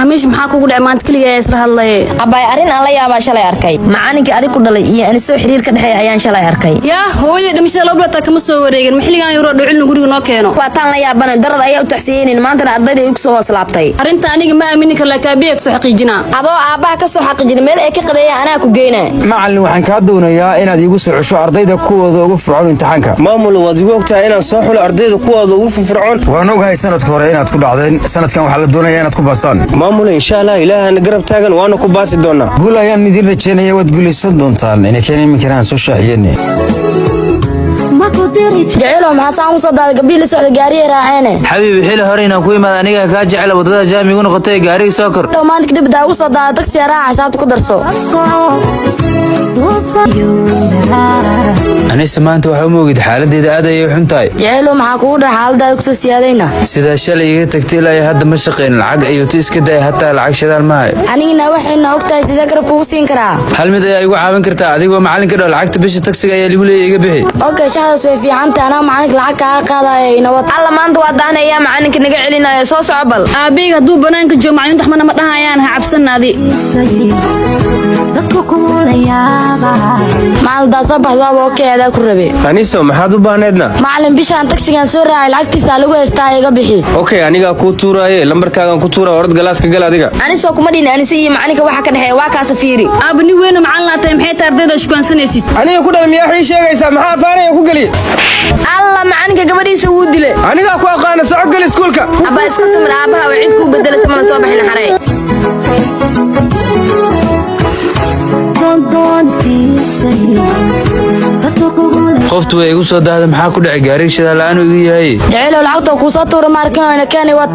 khamiis maxaa kugu dhacay maanta kaliya isla hadlay abay arin aan la yaabaa shalay arkay macalinka adiga ku dhalay iyo ani soo xiriir ka dhaxay ayaan shalay arkay yaa hooyada dhimashada loo bilata kama soo wareegin maxilligan yuro dhicin guriga noo keeno waa tan la yaabana darada ayaa u taxsiineen maanta ardayda ay ku soo hoslaabtay arinta aniga ma aamini kar la kaabiye soo xaqiijina adoo aabaha ka soo xaqiijina meel ay ka qadeeyay anaa ku geeyna macallin waxaan ka doonayaa inaad igu soo cesho ardayda kuwooda ugu fircoon imtixaanka maamul waad igu ogtahay inaan soo xulo ardayda kuwooda ugu fircoon waan ogahay sanadka hore inaad ku dhacdeen sanadkan waxa la doonayaa inaad ku baastaan maamul insha Allah ilaahana garab taagan waana ku baasi doonaa guul ayaan idin rajeynayaa waad guulaysan doontaan inay keenin karaan soo shaaxiyeen jacaylo maxaa saan u soo daaday gabdhii la socda gaariga raaceene xabiibi xili hore inaan ku imaad aniga ka jecel wadada jaamiga noqotay gaariga soo kor dhammaan kadib daa u soo daaday taxi raaca xisaabta ku darso anise maanta waxa u moogid xaaladeeda aad ayay u xun tahay jacaylo maxaa kugu dhaca xaaladaada ku soo siyaadayna sida shalay iga tagtay ilaa hadda ma shaqeyn lacag ayuu iska day hataa lacag shadaal ma hay anigina waxayna ogtahay sida garab kugu siin karaa hal mid ayaa igu caawin kartaa adigoo macalinka dhaw lacagta bisha taksiga ayaa ligu leeyahay iga bixi okay shaqadaas way fiicantahay anaa macalinka lacag kaa qaadayo nabad alla maanta waa daanayaa macalinka naga celinayo soo socbal aabiga hadduu banaanka joogo macalinta waxna ma dhahayaan ha cabsanaadi dadku kuulayaaba macalda sabaxdaaba oo keeda ku rabe aniso maxaad u baahneedna macalin bishaan taksigan soo raacay lacagtiisa lagu heystaa iga bixi okay aniga ku tuuraaye lambarkaagan ku tuura orod galaaska gal adiga aniso kuma dhina anise iyo macalinka waxa ka dhaxeeya waa kaas fiiri aabni weyn macalin la tahay maxay tahay ardayda shukaansanaysid aniga ku dhalay miyaa sheegaysaa maxaa faanaya ku gali alla macalinka gabadhiisa wuu dilay aniga ku aqaan soo gal iskuulka aba iska samir aabaha way cid ku bedelay ma soo baxin xaray qoftu way igu soo daahday maxaa ku dhacay gaariga shadaal la'aan igu yahay jacaylo lacagta ku soo tuuray markan wayna keenay wad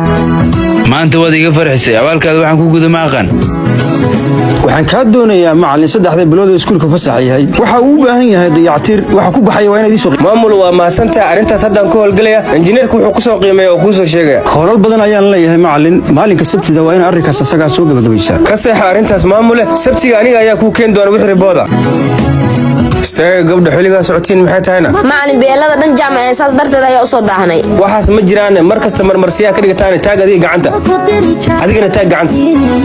maanta waad iga farxisay abaalkaada waxaan ku gudo ma aqaan waxaan ka doonayaa macallin saddexda bilood oo iskuulka fasax yahay waxa uu u baahan yahay dayactir waxa ku baxaya waa inaad ii soo maamul waa mahadsantahay arrintaas haddaan ku howlgalaya injineerku wuxuu ku soo qiimeeyaa oo kuu soo sheegaya howlal badan ayaan leeyahay macallin maalinka sabtida waa in arrinkaas asagaa soo gabagabaysaa ka seexa arrintaas maamule sabtiga aniga ayaa kuu keeni doona wixii ribooda istaaga gabdha xilligaa socotiin maxay tahayna macallin beelada dhan jaamac saas darteed ayaa u soo daahanay waxaas ma jiraan mar kasta marmarsiyaa ka dhigataan taag adiga gacanta adigana taag gacanta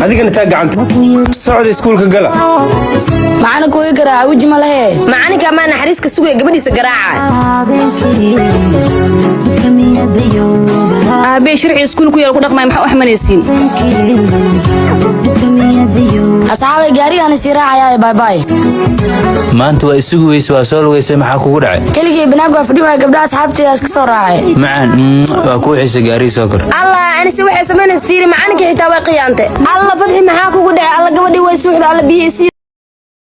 adigana taag gacanta socda iskuulka gala macalinku way garaaca wiji ma lahe macalinka ma naxariiska sugay gabadhiisa garaaca aabe sharci iskuulku yar ku dhaqmay maxaa u xamanaysiin asxaabay gaarigan si raacaya bye bye maanta waa isugu weysay waa soo lugaysay maxaa kugu dhacay keligii banaanku afdhimaa gabdhaha asxaabteeda ka soo raacay macaan waa ku xiisay gaariga soo kor allah anise waxay samaynaysaa fiiri macalinka xitaa way qiyaantay alla fadhi maxaa kugu dhacay alla gabadhii way suuxda alla biyo